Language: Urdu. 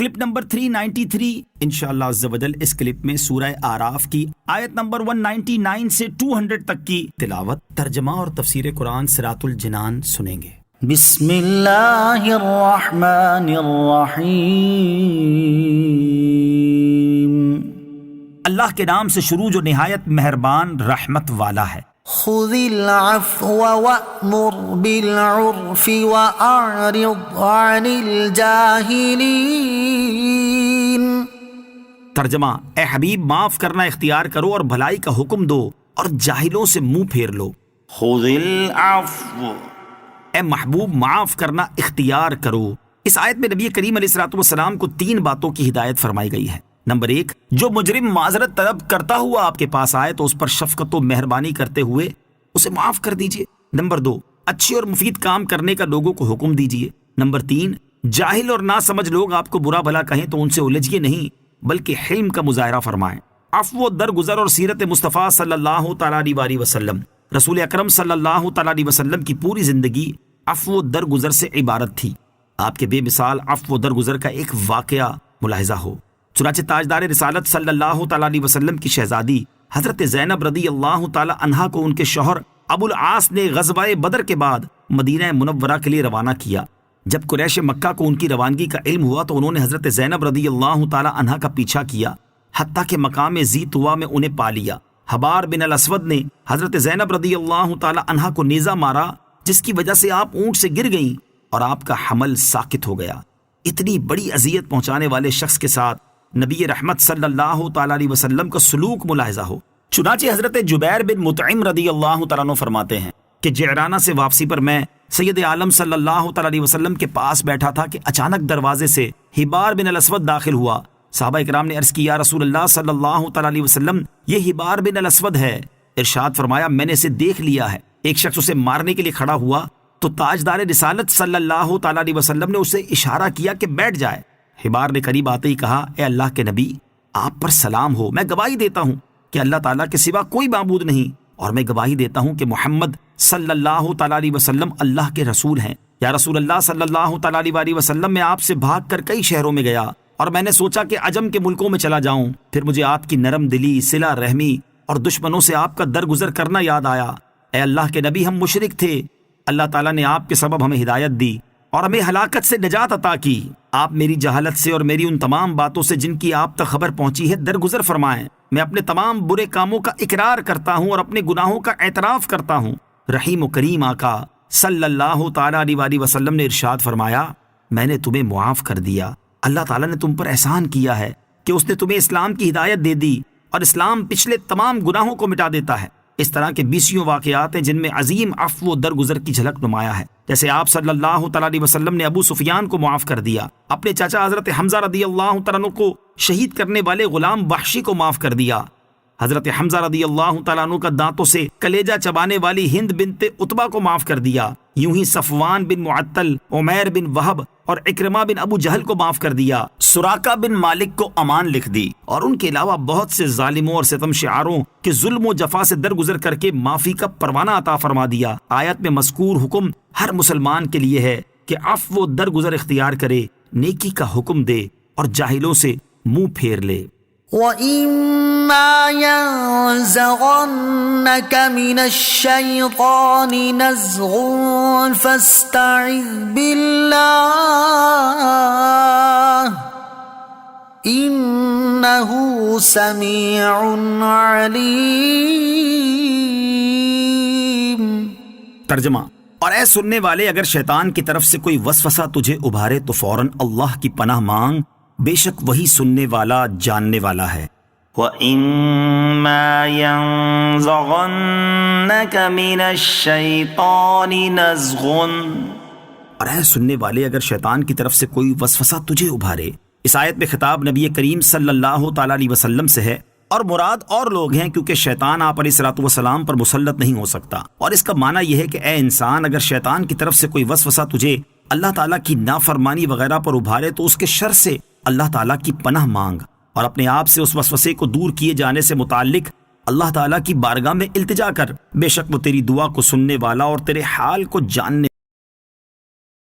کلپ نمبر 393 انشاءاللہ عز و جل اس کلپ میں سورہ اعراف کی آیت نمبر 199 سے 200 تک کی تلاوت، ترجمہ اور تفسیر قرآن صراط الجنان سنیں گے۔ بسم اللہ الرحمن الرحیم۔ اللہ کے نام سے شروع جو نہایت مہربان رحمت والا ہے۔ خذ العفو وأمر بالعرف وأعرض عن الجاہلین۔ ترجمہ: اے حبیب، معاف کرنا اختیار کرو اور بھلائی کا حکم دو اور جاہلوں سے منہ پھیر لو۔ خذ العفو، اے محبوب معاف کرنا اختیار کرو۔ اس آیت میں نبی کریم علیہ الصلوۃ والسلام کو 3 باتوں کی ہدایت فرمائی گئی ہے۔ نمبر 1، جو مجرم معذرت طلب کرتا ہوا آپ کے پاس آئے تو اس پر شفقت و مہربانی کرتے ہوئے اسے معاف کر دیجئے۔ نمبر 2، اچھے اور مفید کام کرنے کا لوگوں کو حکم دیجئے۔ نمبر 3، جاہل اور ناسمجھ لوگ آپ کو برا بھلا کہیں تو ان سے الجھئے نہیں بلکہ حلم کا مظاہرہ فرمائیں۔ عفو و درگزر اور سیرت مصطفیٰ صلی اللہ تعالی علیہ وسلم، رسول اکرم صلی اللہ تعالی علیہ وسلم کی پوری زندگی عفو و درگزر سے عبارت تھی۔ آپ کے بے مثال عفو و درگزر کا ایک واقعہ ملاحظہ ہو۔ چنانچہ تاجدار رسالت صلی اللہ تعالی علیہ وسلم کی شہزادی حضرت زینب رضی اللہ تعالی عنہا کو ان کے شوہر ابو العاص نے غزوہ بدر کے بعد مدینہ منورہ کے لیے روانہ کیا۔ جب قریش مکہ کو ان کی روانگی کا علم ہوا تو انہوں نے حضرت زینب رضی اللہ تعالی عنہا کا پیچھا کیا، حتیٰ کہ مقام ذی طویٰ میں انہیں پا لیا۔ حبار بن الاسود نے حضرت زینب رضی اللہ تعالی عنہا کو نیزہ مارا، جس کی وجہ سے آپ اونٹ سے گر گئیں اور آپ کا حمل ساقط ہو گیا۔ اتنی بڑی اذیت پہنچانے والے شخص کے ساتھ نبی رحمت صلی اللہ تعالی علیہ وسلم کا سلوک ملاحظہ ہو۔ چنانچہ حضرت جبیر بن مطعم رضی اللہ تعالیٰ عنہ فرماتے ہیں کہ جعرانہ سے واپسی پر میں سید عالم صلی اللہ تعالی علیہ وسلم کے پاس بیٹھا تھا کہ اچانک دروازے سے حبار بن الاسود داخل ہوا۔ صحابہ اکرام نے عرض کی، یا رسول اللہ صلی اللہ تعالی علیہ وسلم، یہ حبار بن الاسود ہے۔ ارشاد فرمایا، میں نے اسے دیکھ لیا ہے۔ ایک شخص اسے مارنے کے لیے کھڑا ہوا تو تاجدار رسالت صلی اللہ تعالی علیہ وسلم نے اسے اشارہ کیا کہ بیٹھ جائے۔ حبار نے قریب آتے ہی کہا، اے اللہ کے نبی، آپ پر سلام ہو، میں گواہی دیتا ہوں کہ اللہ تعالیٰ کے سوا کوئی معبود نہیں، اور میں گواہی دیتا ہوں کہ محمد صلی اللہ تعالی علیہ وسلم اللہ کے رسول ہیں۔ یا رسول اللہ صلی اللہ تعالی علیہ وسلم، میں آپ سے بھاگ کر کئی شہروں میں گیا اور میں نے سوچا کہ عجم کے ملکوں میں چلا جاؤں، پھر مجھے آپ کی نرم دلی، صلہ رحمی اور دشمنوں سے آپ کا درگزر کرنا یاد آیا۔ اے اللہ کے نبی، ہم مشرک تھے، اللہ تعالیٰ نے آپ کے سبب ہمیں ہدایت دی اور ہمیں ہلاکت سے نجات عطا کی۔ آپ میری جہالت سے اور میری ان تمام باتوں سے جن کی آپ تک خبر پہنچی ہے درگزر فرمائیں۔ میں اپنے تمام برے کاموں کا اقرار کرتا ہوں اور اپنے گناہوں کا اعتراف کرتا ہوں۔ رحیم و کریم آقا صلی اللہ تعالی علیہ وسلم نے ارشاد فرمایا، میں نے تمہیں معاف کر دیا۔ اللہ تعالیٰ نے تم پر احسان کیا ہے کہ اس نے تمہیں اسلام کی ہدایت دے دی، اور اسلام پچھلے تمام گناہوں کو مٹا دیتا ہے۔ اس طرح کے 20 واقعات ہیں جن میں عظیم عفو و درگزر کی جھلک نمایاں ہے۔ جیسے آپ صلی اللہ تعالی علیہ وسلم نے ابو سفیان کو معاف کر دیا، اپنے چاچا حضرت حمزہ رضی اللہ تعالیٰ عنہ کو شہید کرنے والے غلام وحشی کو معاف کر دیا، حضرت حمزہ رضی اللہ تعالیٰ عنہ کا دانتوں سے کلیجہ چبانے والی ہند بنت عتبہ کو معاف کر دیا، یوں ہی صفوان بن معطل، عمیر بن وہب اور اکرمہ بن ابو جہل کو معاف کر دیا، سراقہ بن مالک کو امان لکھ دی، اور ان کے علاوہ بہت سے ظالموں اور ستم شعاروں کے ظلم و جفا سے درگزر کر کے معافی کا پروانہ عطا فرما دیا۔ آیت میں مذکور حکم ہر مسلمان کے لیے ہے کہ عفو و درگزر اختیار کرے، نیکی کا حکم دے اور جاہلوں سے منہ پھیر لے۔ وَإِمَّا يَنزَغَنَّكَ مِنَ الشَّيْطَانِ نَزْغٌ فَاسْتَعِذْ بِاللَّهِ إِنَّهُ سَمِيعٌ عَلِيمٌ۔ ترجمہ: اور اے سننے والے، اگر شیطان کی طرف سے کوئی وسوسہ تجھے ابھارے تو فوراً اللہ کی پناہ مانگ، بے شک وہی سننے والا، جاننے والا ہے۔ وَإِمَّا يَنزَغَنَّكَ مِنَ الشَّيْطَانِ نَزْغٌ۔ اور اے سننے والے، اگر شیطان کی طرف سے کوئی وسوسہ تجھے ابھارے۔ اس آیت میں خطاب نبی کریم صلی اللہ تعالی علیہ وسلم سے ہے، اور مراد اور لوگ ہیں کیونکہ شیطان آپ علیہ الصلوۃ والسلام پر مسلط نہیں ہو سکتا۔ اور اس کا معنی یہ ہے کہ اے انسان، اگر شیطان کی طرف سے کوئی وسوسہ تجھے اللہ تعالیٰ کی نافرمانی وغیرہ پر ابھارے تو اس کے شر سے اللہ تعالیٰ کی پناہ مانگ، اور اپنے آپ سے اس وسوسے کو دور کیے جانے سے متعلق اللہ تعالیٰ کی بارگاہ میں التجا کر، بے شک وہ تیری دعا کو سننے والا اور تیرے حال کو جاننے